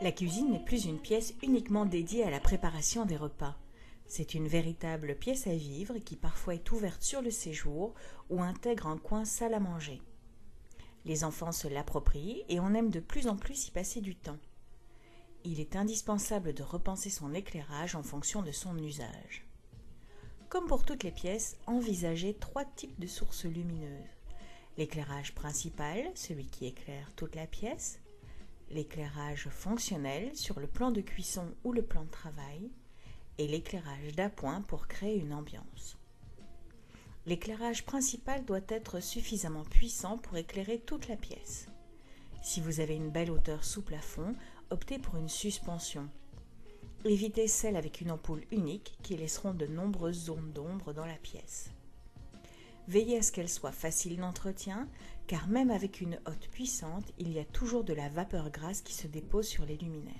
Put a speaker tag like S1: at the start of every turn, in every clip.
S1: La cuisine n'est plus une pièce uniquement dédiée à la préparation des repas. C'est une véritable pièce à vivre qui parfois est ouverte sur le séjour ou intègre un coin salle à manger. Les enfants se l'approprient et on aime de plus en plus y passer du temps. Il est indispensable de repenser son éclairage en fonction de son usage. Comme pour toutes les pièces, envisagez 3 types de sources lumineuses. L'éclairage principal, celui qui éclaire toute la pièce. L'éclairage fonctionnel sur le plan de cuisson ou le plan de travail. Et l'éclairage d'appoint pour créer une ambiance. L'éclairage principal doit être suffisamment puissant pour éclairer toute la pièce. Si vous avez une belle hauteur sous plafond, optez pour une suspension. Évitez celles avec une ampoule unique qui laisseront de nombreuses zones d'ombre dans la pièce. Veillez à ce qu'elle soit facile d'entretien, car même avec une hotte puissante, il y a toujours de la vapeur grasse qui se dépose sur les luminaires.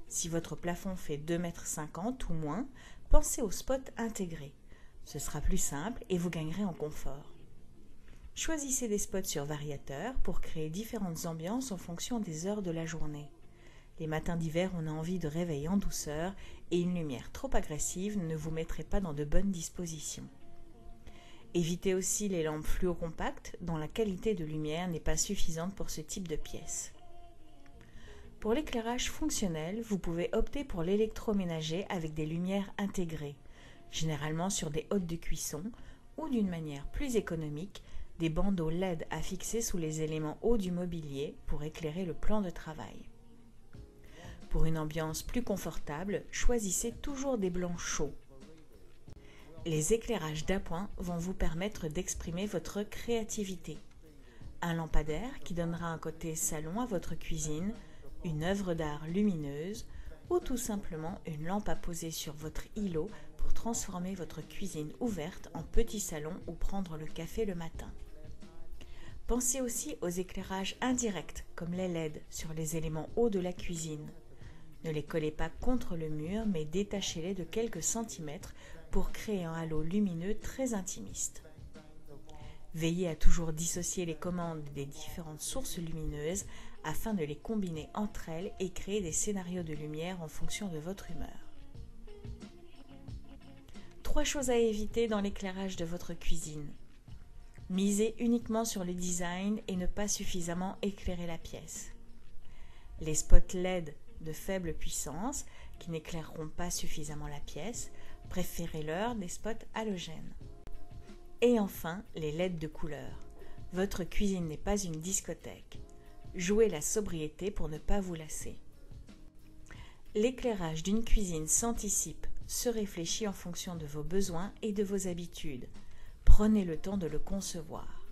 S1: Si votre plafond fait 2,50 m ou moins, pensez au spot intégré. Ce sera plus simple et vous gagnerez en confort. Choisissez des spots sur variateur pour créer différentes ambiances en fonction des heures de la journée. Les matins d'hiver, on a envie de réveil en douceur et une lumière trop agressive ne vous mettrait pas dans de bonnes dispositions. Évitez aussi les lampes fluocompactes dont la qualité de lumière n'est pas suffisante pour ce type de pièce. Pour l'éclairage fonctionnel, vous pouvez opter pour l'électroménager avec des lumières intégrées, généralement sur des hottes de cuisson ou d'une manière plus économique, des bandeaux LED à fixer sous les éléments hauts du mobilier pour éclairer le plan de travail. Pour une ambiance plus confortable, choisissez toujours des blancs chauds. Les éclairages d'appoint vont vous permettre d'exprimer votre créativité. Un lampadaire qui donnera un côté salon à votre cuisine, une œuvre d'art lumineuse ou tout simplement une lampe à poser sur votre îlot pour transformer votre cuisine ouverte en petit salon ou prendre le café le matin. Pensez aussi aux éclairages indirects comme les LED sur les éléments hauts de la cuisine. Ne les collez pas contre le mur mais détachez-les de quelques centimètres pour créer un halo lumineux très intimiste. Veillez à toujours dissocier les commandes des différentes sources lumineuses afin de les combiner entre elles et créer des scénarios de lumière en fonction de votre humeur. 3 choses à éviter dans l'éclairage de votre cuisine. Misez uniquement sur le design et ne pas suffisamment éclairer la pièce. Les spots LED de faible puissance qui n'éclaireront pas suffisamment la pièce, préférez-leur des spots halogènes. Et enfin, les LED de couleur. Votre cuisine n'est pas une discothèque. Jouez la sobriété pour ne pas vous lasser. L'éclairage d'une cuisine s'anticipe, se réfléchit en fonction de vos besoins et de vos habitudes. Prenez le temps de le concevoir.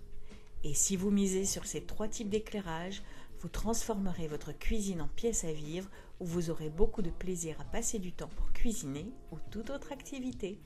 S1: Et si vous misez sur ces 3 types d'éclairage, vous transformerez votre cuisine en pièce à vivre où vous aurez beaucoup de plaisir à passer du temps pour cuisiner ou toute autre activité.